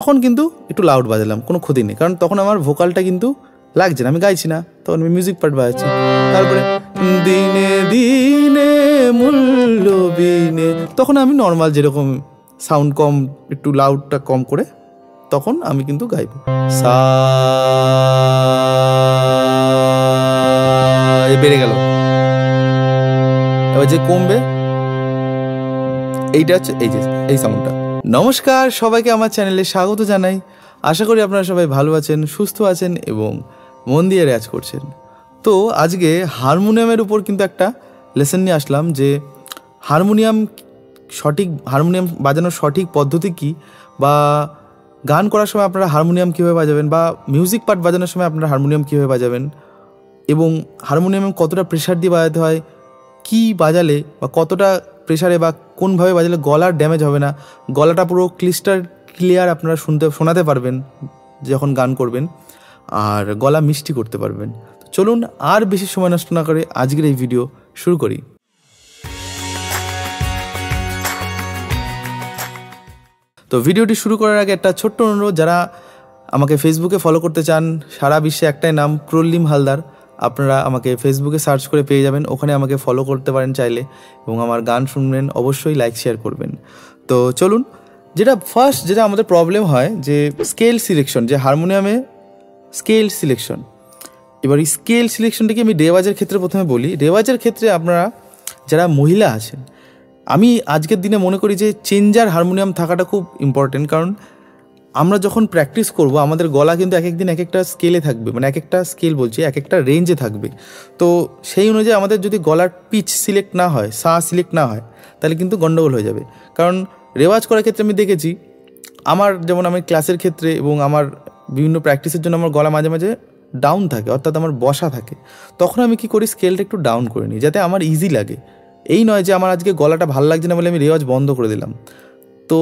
তখন কিন্তু একটু লাউড বাজালাম, কোনো ক্ষতি নেই, কারণ তখন আমার ভোকালটা কিন্তু লাগছে না, আমি গাইছি না, তখন আমি মিউজিক পার্ট বাজাচ্ছি। তারপরে দিনে দিনে মূল্য বিনে, তখন আমি নর্মাল যেরকম সাউন্ড কম, একটু লাউডটা কম করে তখন আমি কিন্তু গাইব। সা বেড়ে গেল, এবার যে কমবে এইটা হচ্ছে এই সাউন্ডটা। নমস্কার সবাইকে, আমার চ্যানেলে স্বাগত জানাই। আশা করি আপনারা সবাই ভালো আছেন, সুস্থ আছেন এবং মন দিয়ে রেয়াজ করছেন। তো আজকে হারমোনিয়ামের উপর কিন্তু একটা লেসন নিয়ে আসলাম, যে হারমোনিয়াম বাজানোর সঠিক পদ্ধতি কী, বা গান করার সময় আপনারা হারমোনিয়াম কীভাবে বাজাবেন, বা মিউজিক পার্ট বাজানোর সময় আপনারা হারমোনিয়াম কীভাবে বাজাবেন, এবং হারমোনিয়ামে কতটা প্রেশার দিয়ে বাজাতে হয়, কী বাজালে বা কতটা প্রেশারে বা কোনভাবে বাজালে গলার ড্যামেজ হবে না, গলাটা পুরো ক্লিয়ার আপনারা শোনাতে পারবেন যখন গান করবেন, আর গলা মিষ্টি করতে পারবেন। চলুন আর বেশি সময় নষ্ট না করে আজকের এই ভিডিও শুরু করি। তো ভিডিওটি শুরু করার আগে একটা ছোট্ট অনুরোধ, যারা আমাকে ফেসবুকে ফলো করতে চান, সারা বিশ্বে একটাই নাম, প্রলিম হালদার, আপনারা আমাকে ফেসবুকে সার্চ করে পেয়ে যাবেন, ওখানে আমাকে ফলো করতে পারেন চাইলে, এবং আমার গান শুনবেন, অবশ্যই লাইক শেয়ার করবেন। তো চলুন, যেটা আমাদের প্রবলেম হয় যে স্কেল সিলেকশন, যে হারমোনিয়ামে স্কেল সিলেকশন। এবার এই স্কেল সিলেকশনটাকে আমি রেওয়াজের ক্ষেত্রে প্রথমে বলি। রেওয়াজের ক্ষেত্রে আপনারা যারা মহিলা আছেন, আমি আজকের দিনে মনে করি যে চেঞ্জার হারমোনিয়াম থাকাটা খুব ইম্পর্টেন্ট, কারণ আমরা যখন প্র্যাকটিস করব আমাদের গলা কিন্তু এক একদিন এক একটা স্কেলে থাকবে, মানে এক একটা স্কেল বলছি, এক একটা রেঞ্জে থাকবে। তো সেই অনুযায়ী আমাদের যদি গলার পিচ সিলেক্ট না হয়, সিলেক্ট না হয়, তাহলে কিন্তু গন্ডগোল হয়ে যাবে। কারণ রেওয়াজ করার ক্ষেত্রে আমি দেখেছি, যেমন আমি ক্লাসের ক্ষেত্রে এবং আমার বিভিন্ন প্র্যাকটিসের জন্য আমার গলা মাঝে মাঝে ডাউন থাকে, অর্থাৎ আমার বসা থাকে, তখন আমি কী করি, স্কেলটা একটু ডাউন করে নিই, যাতে আমার ইজি লাগে। এই নয় যে আমার আজকে গলাটা ভালো লাগছে না বলে আমি রেওয়াজ বন্ধ করে দিলাম। তো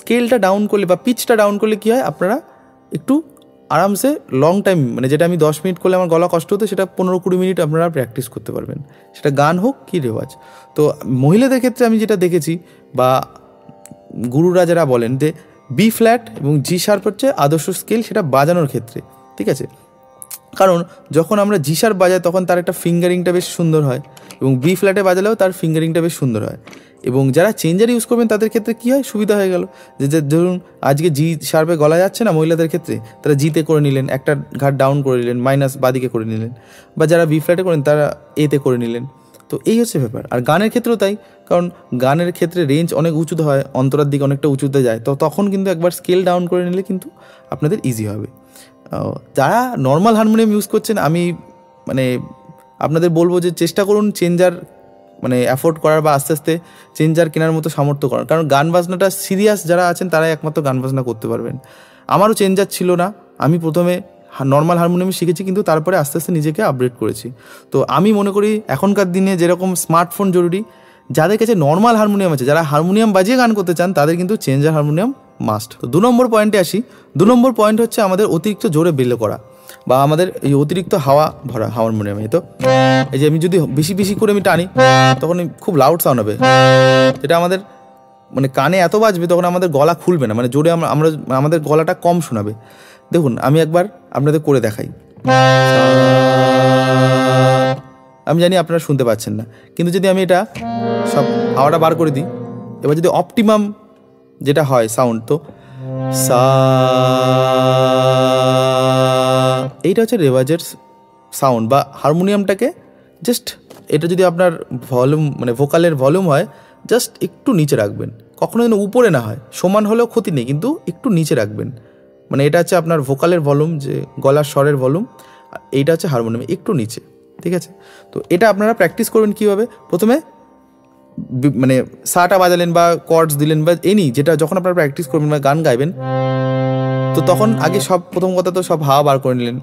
স্কেলটা ডাউন করলে বা পিচটা ডাউন করলে কী হয়, আপনারা একটু আরামসে লং টাইম, মানে যেটা আমি 10 মিনিট করলে আমার গলা কষ্ট হতো, সেটা 15-20 মিনিট আপনারা প্র্যাকটিস করতে পারবেন, সেটা গান হোক কি রেওয়াজ। তো মহিলাদের ক্ষেত্রে আমি যেটা দেখেছি, বা গুরুরা যারা বলেন, যে বি ফ্ল্যাট এবং জি শার্প হচ্ছে আদর্শ স্কেল সেটা বাজানোর ক্ষেত্রে, ঠিক আছে। কারণ যখন আমরা জি শার্প বাজাই তখন তার একটা ফিঙ্গারিংটা বেশ সুন্দর হয়, এবং বি ফ্ল্যাটে বাজালেও তার ফিঙ্গারিংটা বেশ সুন্দর হয়। এবং যারা চেঞ্জার ইউজ করবেন তাদের ক্ষেত্রে কী হয়, সুবিধা হয়ে গেল, যে ধরুন আজকে জি শার্পে গলা যাচ্ছে না মহিলাদের ক্ষেত্রে, তারা জিতে করে নিলেন, একটা ঘাট ডাউন করে নিলেন, মাইনাস বাদিকে করে নিলেন, বা যারা বি ফ্ল্যাটে করেন তারা এতে করে নিলেন। তো এই হচ্ছে ব্যাপার। আর গানের ক্ষেত্রেও তাই, কারণ গানের ক্ষেত্রে রেঞ্জ অনেক উঁচুতে হয়, অন্তরার দিকে অনেকটা উঁচুতে যায়, তো তখন কিন্তু একবার স্কেল ডাউন করে নিলে কিন্তু আপনাদের ইজি হবে। যারা নর্মাল হারমোনিয়াম ইউজ করছেন, আমি আপনাদের বলবো যে চেষ্টা করুন চেঞ্জার অ্যাফোর্ড করার, বা আস্তে আস্তে চেঞ্জার কেনার মতো সামর্থ্য করার, কারণ গান বাজনাটা সিরিয়াস যারা আছেন তারাই একমাত্র গান বাজনা করতে পারবেন। আমারও চেঞ্জার ছিল না, আমি প্রথমে নর্মাল হারমোনিয়াম শিখেছি, কিন্তু তারপরে আস্তে আস্তে নিজেকে আপগ্রেড করেছি। তো আমি মনে করি এখনকার দিনে যেরকম স্মার্টফোন জরুরি, যাদের কাছে নর্মাল হারমোনিয়াম আছে, যারা হারমোনিয়াম বাজিয়ে গান করতে চান, তাদের কিন্তু চেঞ্জার হারমোনিয়াম মাস্ট। তো 2 নম্বর পয়েন্টে আসি। 2 নম্বর পয়েন্ট হচ্ছে আমাদের অতিরিক্ত জোরে বেলে করা, বা আমাদের এই অতিরিক্ত হাওয়া ভরা হারমোনিয়ামে। তো এই যে আমি যদি বেশি বেশি করে আমি টানি, তখন খুব লাউড সাউন্ড হবে, এটা আমাদের কানে এত বাজবে, তখন আমাদের গলা খুলবে না, জোরে আমাদের গলাটা কম শোনাবে। দেখুন আমি একবার আপনাদের করে দেখাই। আমি জানি আপনারা শুনতে পাচ্ছেন না, কিন্তু যদি আমি এটা সব হাওয়াটা বার করে দিই, এবার যদি অপটিমাম যেটা হয় সাউন্ড, তো এইটা হচ্ছে রেওয়াজের সাউন্ড, বা হারমোনিয়ামটাকে জাস্ট, এটা যদি আপনার ভলিউম ভোকালের ভলিউম হয়, জাস্ট একটু নিচে রাখবেন, কখনো যেন উপরে না হয়, সমান হলেও ক্ষতি নেই, কিন্তু একটু নিচে রাখবেন। এটা হচ্ছে আপনার ভোকালের ভলিউম, যে গলার স্বরের ভলিউম, এইটা হচ্ছে হারমোনিয়াম একটু নিচে, ঠিক আছে। তো এটা আপনারা প্র্যাকটিস করবেন কীভাবে, প্রথমে সাটা বাজালেন বা কর্ডস দিলেন, বা যেটা যখন আপনারা প্র্যাকটিস করবেন বা গান গাইবেন, তো তখন আগে প্রথম কথা তো সব হাওয়া বার করে নিলেন,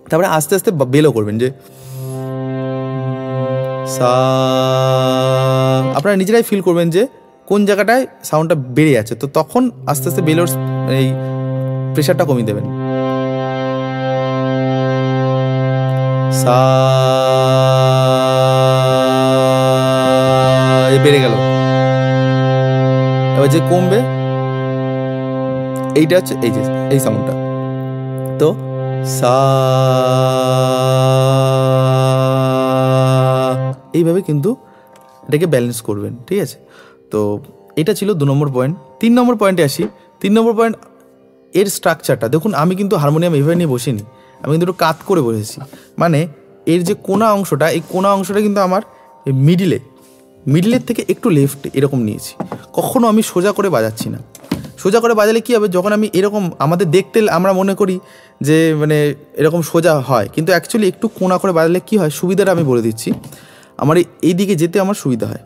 তারপরে আস্তে আস্তে বেলও করবেন, যে আপনারা নিজেরাই ফিল করবেন যে কোন জায়গাটায় সাউন্ডটা বেড়ে যাচ্ছে, তো তখন আস্তে আস্তে বেলোর এই প্রেশারটা কমিয়ে দেবেন। বেড়ে গেল, এবার যে কমবে এইটা হচ্ছে এই যে এই সাউন্ডটা। তো সা এইভাবে কিন্তু এটাকে ব্যালেন্স করবেন, ঠিক আছে। তো এটা ছিল 2 নম্বর পয়েন্ট। 3 নম্বর পয়েন্টে আসি। 3 নম্বর পয়েন্ট এর স্ট্রাকচারটা দেখুন। আমি কিন্তু হারমোনিয়াম এইভাবে নিয়ে বসিনি, আমি কিন্তু একটু কাত করে বসেছি। মানে এর যে কোনা অংশটা, এই কোনা অংশটা কিন্তু আমার মিডিলের থেকে একটু লেফট এরকম নিয়েছি। কখনো আমি সোজা করে বাজাচ্ছি না। সোজা করে বাজালে কী হবে, যখন আমি এরকম আমাদের দেখতে আমরা মনে করি যে মানে এরকম সোজা হয়, কিন্তু অ্যাকচুয়ালি একটু কোনা করে বাজালে কী হয়, সুবিধাটা আমি বলে দিচ্ছি। আমার এই দিকে যেতে আমার সুবিধা হয়,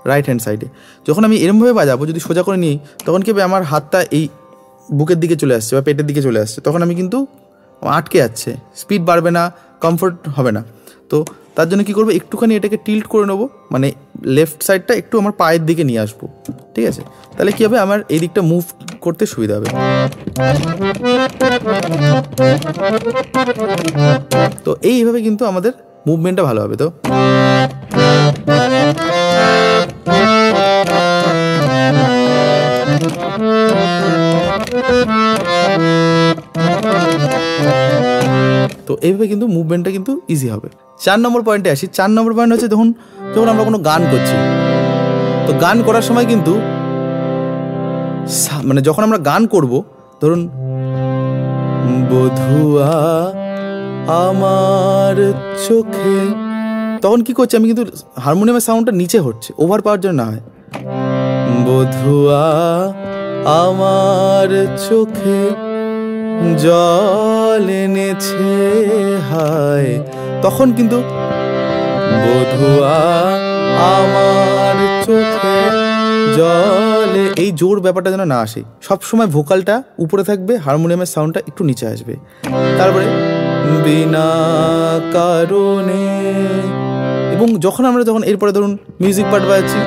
রাইট হ্যান্ড সাইডে। যখন আমি এরমভাবে বাজাবো, যদি সোজা করে নিই, তখন কী হবে, আমার হাতটা এই বুকের দিকে চলে আসছে বা পেটের দিকে চলে আসছে, তখন আমি কিন্তু আটকে যাচ্ছে, স্পিড বাড়বে না, কমফোর্ট হবে না। তো তার জন্য কী করবো, একটুখানি এটাকে টিল্ট করে নেবো, মানে লেফট সাইডটা একটু আমার পায়ের দিকে নিয়ে আসবো, ঠিক আছে। তাহলে কী হবে, আমার এই দিকটা মুভ করতে সুবিধা হবে। তো এইভাবে কিন্তু আমাদের মুভমেন্টটা ভালো হবে। তো তো এইভাবে কিন্তু মুভমেন্টটা কিন্তু ইজি হবে। 4 নম্বর পয়েন্টে আসি। 4 নম্বর পয়েন্ট হচ্ছে যখন আমরা কোনো গান করছি, তো গান করার সময় কিন্তু মানে যখন আমরা গান করব, ধরুন বধুয়া আমার চোখে, তখন কি করছি, আমি কিন্তু হারমোনিয়ামের সাউন্ডটা নিচে হচ্ছে, ওভার পাওয়ার জন্য না হয়। বধুয়া আমার চোখে জল এনেছে হায়, তখন কিন্তু বধুয়া আমার চোখে জলে, এই জোর ব্যাপারটা যেন না আসে। সবসময় ভোকালটা উপরে থাকবে, হারমোনিয়ামের সাউন্ডটা একটু নিচে আসবে। তারপরে বিনা কারণে, এবং যখন এরপরে ধরুন মিউজিক পার্ট বাজাচ্ছি,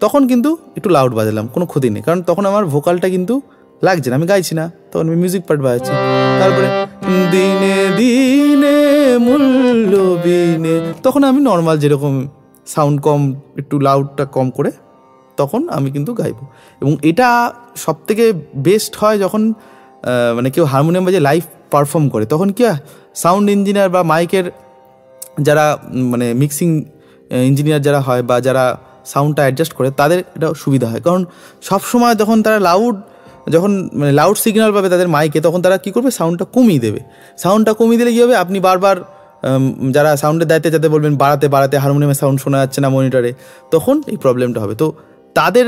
তখন কিন্তু একটু লাউড বাজালাম, কোনো ক্ষতি নেই, কারণ তখন আমার ভোকালটা কিন্তু লাগছে না, আমি গাইছি না, তখন আমি মিউজিক পার্ট বাজাচ্ছি। তারপরে দিনে দিনে মূল্য বিনে, তখন আমি নর্মাল যেরকম সাউন্ড কম, একটু লাউডটা কম করে তখন আমি কিন্তু গাইবো। এবং এটা সবথেকে বেস্ট হয় যখন মানে কেউ হারমোনিয়াম বাজে লাইভ পারফর্ম করে, তখন কি হয়, সাউন্ড ইঞ্জিনিয়ার বা মাইকের যারা মানে মিক্সিং ইঞ্জিনিয়ার যারা হয় বা যারা সাউন্ডটা অ্যাডজাস্ট করে, তাদের এটা সুবিধা হয়। কারণ সবসময় যখন তারা মানে লাউড সিগন্যাল পাবে তাদের মাইকে, তখন তারা কী করবে, সাউন্ডটা কমিয়ে দেবে। সাউন্ডটা কমিয়ে দিলে কী হবে, আপনি বারবার যারা সাউন্ডের দায়িত্বে যাতে বলবেন বাড়াতে হারমোনিয়ামের সাউন্ড শোনা যাচ্ছে না মনিটরে, তখন এই প্রবলেমটা হবে। তো তাদের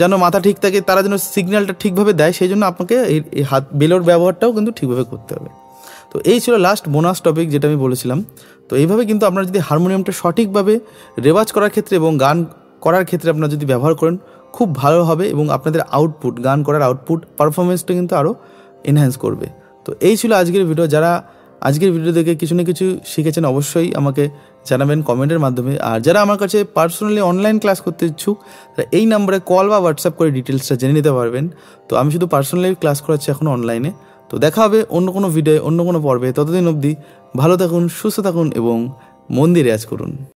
যেন মাথা ঠিক থাকে, তারা যেন সিগন্যালটা ঠিকভাবে দেয়, সেই জন্য আপনাকে এই হাত বেলোর ব্যবহারটাও কিন্তু ঠিকভাবে করতে হবে। তো এই ছিল লাস্ট বোনাস টপিক যেটা আমি বলেছিলাম। তো এইভাবে কিন্তু আপনারা যদি হারমোনিয়ামটা সঠিকভাবে রেওয়াজ করার ক্ষেত্রে এবং গান করার ক্ষেত্রে আপনারা যদি ব্যবহার করেন, খুব ভালো হবে এবং আপনাদের আউটপুট, গান করার আউটপুট পারফরমেন্সটা কিন্তু আরও এনহ্যান্স করবে। তো এই ছিল আজকের ভিডিও। যারা আজকের ভিডিও দেখে কিছু না কিছু শিখেছেন, অবশ্যই আমাকে জানাবেন কমেন্টের মাধ্যমে। আর যারা আমার কাছে পার্সোনালি অনলাইন ক্লাস করতে ইচ্ছুক, তারা এই নাম্বারে কল বা হোয়াটসঅ্যাপ করে ডিটেলসটা জেনে নিতে পারবেন। তো আমি শুধু পার্সোনালি ক্লাস করাচ্ছি এখন অনলাইনে। তো দেখা হবে অন্য কোনো ভিডিও, অন্য কোনো পর্বে। ততদিন অবধি ভালো থাকুন, সুস্থ থাকুন এবং মন দিয়ে রেয়াজ করুন।